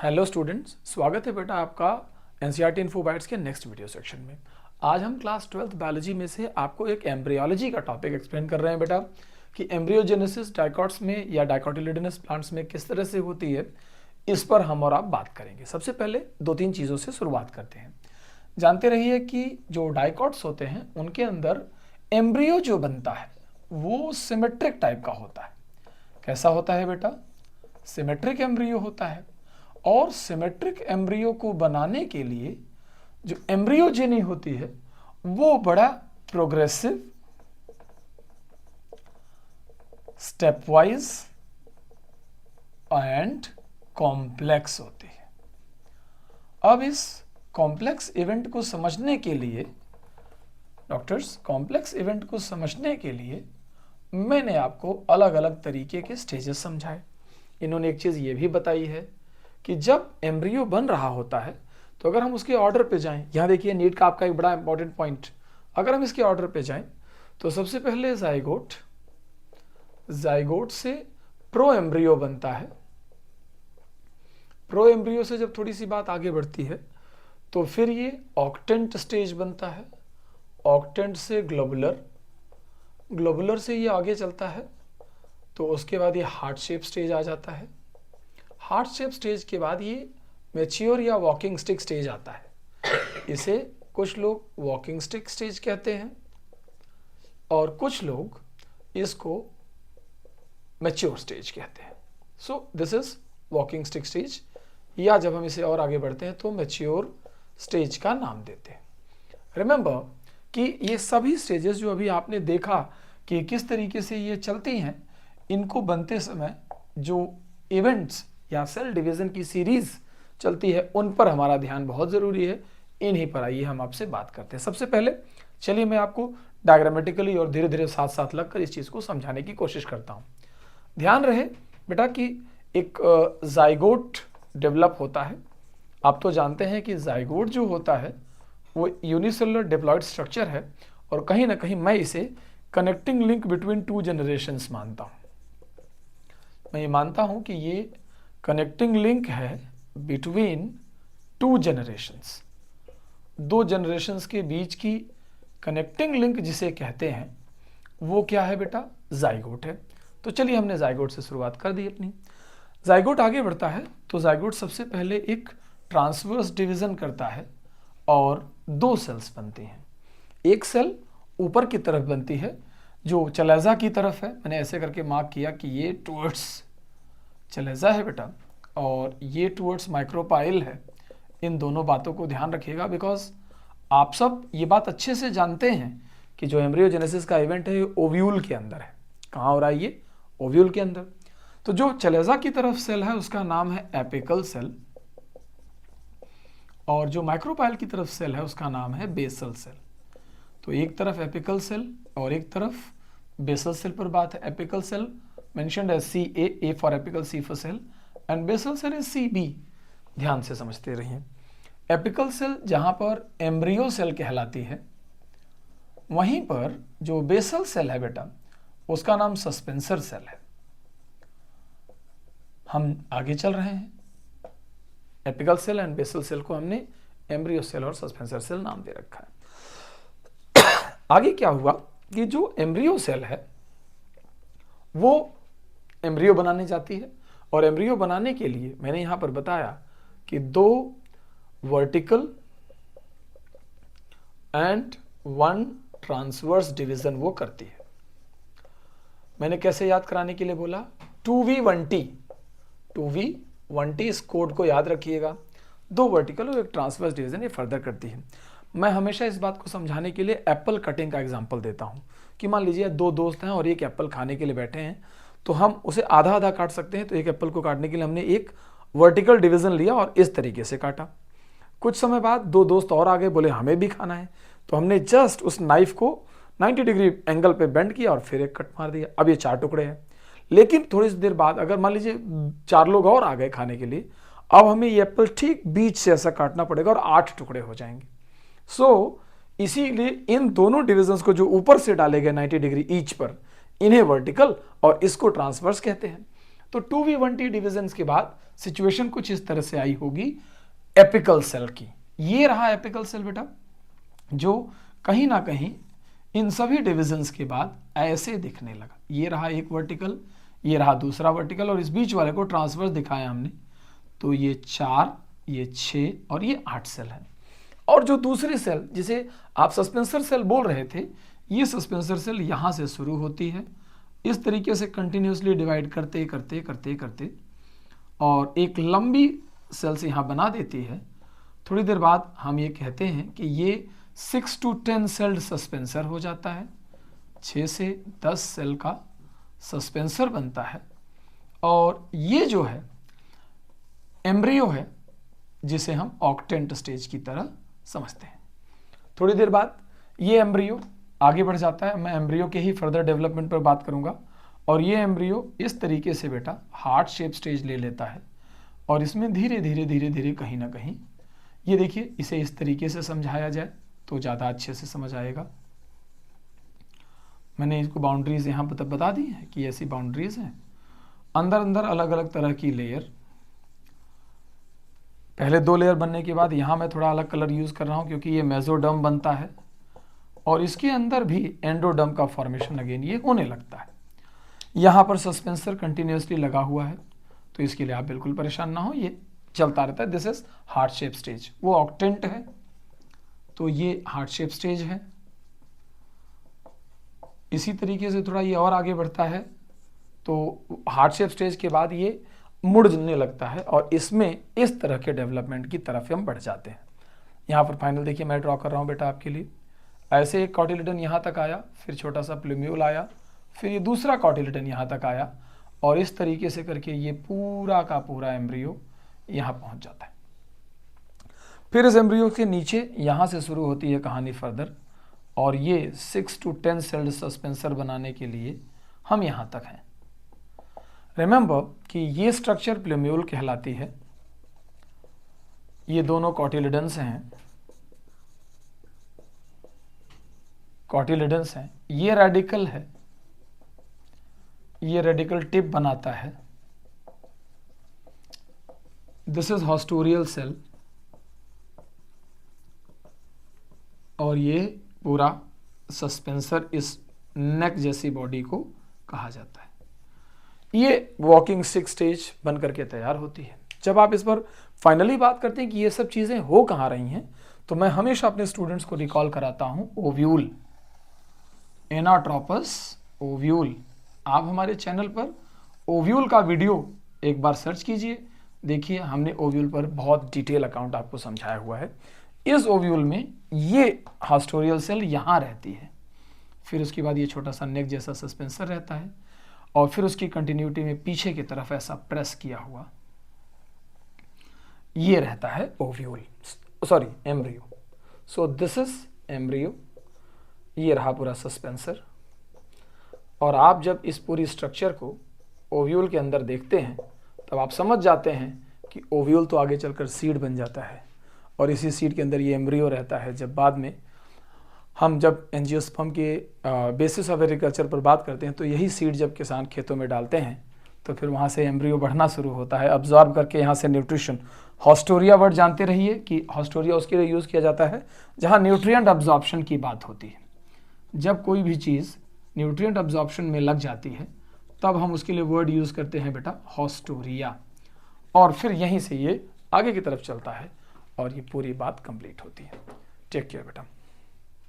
Hello students, स्वागत है बेटा आपका एनसीईआरटी इन्फो बाइट्स के नेक्स्ट वीडियो सेक्शन में। आज हम क्लास 12th बायोलॉजी में से आपको एक एम्ब्रियोलॉजी का टॉपिक एक्सप्लेन कर रहे हैं बेटा कि एम्ब्रियोजेनेसिस डाइकॉट्स में या डाइकोटिलिडनस प्लांट्स में किस तरह से होती है। इस पर हम और आप बात करेंगे। सबसे पहले दो तीन चीज़ों से शुरुआत करते हैं। जानते रहिए कि जो डाइकॉट्स होते हैं उनके अंदर एम्ब्रियो जो बनता है वो सिमेट्रिक टाइप का होता है। कैसा होता है बेटा? सिमेट्रिक एम्ब्रियो होता है। और सिमेट्रिक एम्ब्रियो को बनाने के लिए जो एम्ब्रियोजेनी होती है वो बड़ा progressive, step wise and complex होती है। अब इस कॉम्प्लेक्स इवेंट को समझने के लिए कॉम्प्लेक्स इवेंट को समझने के लिए मैंने आपको अलग अलग तरीके के स्टेजेस समझाए। इन्होंने एक चीज़ ये भी बताई है कि जब एम्ब्रियो बन रहा होता है तो अगर हम उसके ऑर्डर पे जाएं, यहाँ देखिए नीट का आपका एक बड़ा इंपॉर्टेंट पॉइंट, अगर हम इसके ऑर्डर पे जाएं तो सबसे पहले जाइगोट से प्रो एम्ब्रियो बनता है। प्रो एम्ब्रियो से जब थोड़ी सी बात आगे बढ़ती है तो फिर ये ऑक्टेंट स्टेज बनता है। ऑक्टेंट से ग्लोबुलर से ये आगे चलता है तो उसके बाद ये हार्ट शेप स्टेज आ जाता है। हार्ट शेप स्टेज के बाद ये मैच्योर या वॉकिंग स्टिक स्टेज आता है। इसे कुछ लोग वॉकिंग स्टिक स्टेज कहते हैं और कुछ लोग इसको मैच्योर स्टेज कहते हैं। So this is walking stick stage, या जब हम इसे और आगे बढ़ते हैं तो मैच्योर स्टेज का नाम देते हैं। रिमेंबर कि ये सभी स्टेजेस जो अभी आपने देखा कि किस तरीके से ये चलती हैं, इनको बनते समय जो इवेंट्स या सेल डिवीजन की सीरीज चलती है उन पर हमारा ध्यान बहुत ज़रूरी है। इन्हीं पर आइए हम आपसे बात करते हैं। सबसे पहले चलिए मैं आपको डायग्रामेटिकली और धीरे धीरे साथ साथ लगकर इस चीज़ को समझाने की कोशिश करता हूँ। ध्यान रहे बेटा कि एक जाइगोट डेवलप होता है। आप तो जानते हैं कि जाइगोट जो होता है वो यूनिसेलुलर डिप्लॉयड स्ट्रक्चर है और कहीं ना कहीं मैं इसे connecting link between two generations मानता हूँ। मैं ये मानता हूँ कि ये कनेक्टिंग लिंक है बिटवीन टू जनरेशंस। दो जनरेशंस के बीच की कनेक्टिंग लिंक जिसे कहते हैं वो क्या है बेटा? जाइगोट है। तो चलिए हमने जाइगोट से शुरुआत कर दी अपनी। जाइगोट आगे बढ़ता है तो जाइगोट सबसे पहले एक ट्रांसवर्स डिवीजन करता है और दो सेल्स बनती हैं। एक सेल ऊपर की तरफ बनती है जो चलेजा की तरफ है। मैंने ऐसे करके मार्क किया कि ये टुवर्ड्स चलेजा है बेटा और ये टुवर्ड्स माइक्रोपाइल है। इन दोनों बातों को ध्यान रखिएगा बिकॉज आप सब ये बात अच्छे से जानते हैं कि जो एम्ब्रियोजेनेसिस का इवेंट है ये ओव्यूल के अंदर है। कहाँ हो रहा है ये? ओव्यूल के अंदर। तो जो चलेजा की तरफ सेल है उसका नाम है एपिकल सेल और जो माइक्रोपाइल की तरफ सेल है उसका नाम है बेसल सेल। तो एक तरफ एपिकल सेल और एक तरफ बेसल सेल पर बात है। Apical cell mentioned as A for apical, C for cell and basal cell is CB। ध्यान से समझते रहिए। एपिकल सेल जहां पर एम्ब्रियो सेल कहलाती है, वहीं पर जो बेसल सेल है बेटा उसका नाम सस्पेंसर सेल है। हम आगे चल रहे हैं। Apical cell and basal cell को हमने एम्ब्रियो सेल और सस्पेंसर सेल नाम दे रखा है। आगे क्या हुआ कि जो एम्ब्रियो सेल है वो एम्ब्रियो बनाने जाती है और एम्ब्रियो बनाने के लिए मैंने यहां पर बताया कि दो vertical and one transverse division वो करती है। मैंने कैसे याद कराने के लिए बोला? 2v1t। 2v1t इस कोड को याद रखिएगा। दो वर्टिकल और एक ट्रांसवर्स डिवीजन ये फर्दर करती है। मैं हमेशा इस बात को समझाने के लिए एप्पल कटिंग का एग्जांपल देता हूं कि मान लीजिए दो दोस्त हैं और एक एप्पल खाने के लिए बैठे हैं तो हम उसे आधा आधा काट सकते हैं। तो एक एप्पल को काटने के लिए हमने एक वर्टिकल डिवीजन लिया और इस तरीके से काटा। कुछ समय बाद दो दोस्त और आ गए, बोले हमें भी खाना है, तो हमने जस्ट उस नाइफ को 90 डिग्री एंगल पे बेंड किया और फिर एक कट मार दिया। अब ये 4 टुकड़े हैं। लेकिन थोड़ी देर बाद अगर मान लीजिए 4 लोग और आ गए खाने के लिए, अब हमें ये एप्पल ठीक बीच से ऐसा काटना पड़ेगा और 8 टुकड़े हो जाएंगे। सो इसीलिए इन दोनों डिविजन्स को जो ऊपर से डाले गए 90 डिग्री ईच पर, इन्हें वर्टिकल और इसको ट्रांसवर्स कहते हैं। तो 2v1t डिविजन्स के बाद सिचुएशन कुछ इस तरह से आई होगी एपिकल सेल की। ये रहा एपिकल सेल बेटा, जो कहीं ना कहीं इन सभी डिविजन्स के बाद ऐसे दिखने लगा। ये रहा एक वर्टिकल, ये रहा दूसरा वर्टिकल, और इस बीच वाले को ट्रांसवर्स दिखाया हमने। तो ये 4, ये 6 और ये 8 सेल है। और जो दूसरी सेल जिसे आप सस्पेंसर सेल बोल रहे थे, ये सस्पेंसर सेल यहाँ से शुरू होती है, इस तरीके से कंटिन्यूसली डिवाइड करते करते करते करते और एक लंबी सेल्स यहाँ बना देती है। थोड़ी देर बाद हम ये कहते हैं कि ये 6 to 10 सेल्ड सस्पेंसर हो जाता है। 6 से 10 सेल का सस्पेंसर बनता है। और ये जो है एम्ब्रियो है, जिसे हम ऑक्टेंट स्टेज की तरह समझते हैं। थोड़ी देर बाद ये एम्ब्रियो आगे बढ़ जाता है। मैं एम्ब्रियो के ही फर्दर डेवलपमेंट पर बात करूंगा। और ये एम्ब्रियो इस तरीके से बेटा हार्ट शेप स्टेज ले लेता है, और इसमें धीरे धीरे धीरे धीरे कहीं ना कहीं, ये देखिए, इसे इस तरीके से समझाया जाए तो ज़्यादा अच्छे से समझ आएगा। मैंने इसको बाउंड्रीज यहाँ पर बता दी है कि ऐसी बाउंड्रीज हैं। अंदर अंदर अलग अलग तरह की लेयर, पहले 2 लेयर बनने के बाद यहाँ मैं थोड़ा अलग कलर यूज़ कर रहा हूँ क्योंकि ये मेसोडर्म बनता है, और इसके अंदर भी एंडोडर्म का फॉर्मेशन अगेन ये होने लगता है। यहाँ पर सस्पेंसर कंटिन्यूसली लगा हुआ है, तो इसके लिए आप बिल्कुल परेशान ना हो, ये चलता रहता है। This is heart shape stage. वो ऑक्टेंट है, तो ये हार्ट शेप स्टेज है। इसी तरीके से थोड़ा ये और आगे बढ़ता है, तो हार्ट शेप स्टेज के बाद ये मुड़ने लगता है, और इसमें इस तरह के डेवलपमेंट की तरफ हम बढ़ जाते हैं। यहाँ पर फाइनल देखिए मैं ड्रॉ कर रहा हूँ बेटा आपके लिए। ऐसे एक कॉटिलिडन यहाँ तक आया, फिर छोटा सा प्लूम्यूल आया, फिर ये दूसरा कॉटिलिडन यहाँ तक आया, और इस तरीके से करके ये पूरा का पूरा एम्ब्रियो यहाँ पहुँच जाता है। फिर इस एम्ब्रियो के नीचे यहाँ से शुरू होती है कहानी फर्दर, और ये 6 to 10 सेल्ड सस्पेंसर बनाने के लिए हम यहाँ तक हैं। रिमेंबर कि ये स्ट्रक्चर प्लूम्यूल कहलाती है। ये दोनों कॉटिलिडन्स हैं, कॉटिलिडन्स हैं। ये रेडिकल है, ये रेडिकल टिप बनाता है। दिस इज हॉस्टोरियल सेल, और ये पूरा सस्पेंसर इस नेक जैसी बॉडी को कहा जाता है। ये वॉकिंग स्टिक स्टेज बन करके तैयार होती है। जब आप इस पर फाइनली बात करते हैं कि ये सब चीज़ें हो कहाँ रही हैं, तो मैं हमेशा अपने स्टूडेंट्स को रिकॉल कराता हूँ ओव्यूल, एनाट्रोपस ओव्यूल। आप हमारे चैनल पर ओव्यूल का वीडियो एक बार सर्च कीजिए, देखिए हमने ओव्यूल पर बहुत डिटेल अकाउंट आपको समझाया हुआ है। इस ओव्यूल में ये हॉस्टोरियल सेल यहाँ रहती है, फिर उसके बाद ये छोटा सा नेक जैसा सस्पेंसर रहता है, और फिर उसकी कंटिन्यूटी में पीछे की तरफ ऐसा प्रेस किया हुआ ये रहता है ovule, sorry embryo. So this is embryo, ये रहा पूरा सस्पेंसर। और आप जब इस पूरी स्ट्रक्चर को ओव्यूल के अंदर देखते हैं, तब आप समझ जाते हैं कि ओव्यूल तो आगे चलकर सीड बन जाता है, और इसी सीड के अंदर ये एम्ब्रियो रहता है। जब बाद में हम जब एंजियोस्पर्म के बेसिस ऑफ एग्रीकल्चर पर बात करते हैं, तो यही सीड जब किसान खेतों में डालते हैं, तो फिर वहाँ से एम्ब्रियो बढ़ना शुरू होता है, अब्जॉर्ब करके यहाँ से न्यूट्रिशन। हॉस्टोरिया वर्ड जानते रहिए कि हॉस्टोरिया उसके लिए यूज़ किया जाता है जहाँ न्यूट्रिएंट अब्जॉर्प्शन की बात होती है। जब कोई भी चीज़ न्यूट्रिएंट अब्जॉर्प्शन में लग जाती है, तब हम उसके लिए वर्ड यूज़ करते हैं बेटा हॉस्टोरिया, और फिर यहीं से ये आगे की तरफ चलता है और ये पूरी बात कंप्लीट होती है। टेक केयर बेटा।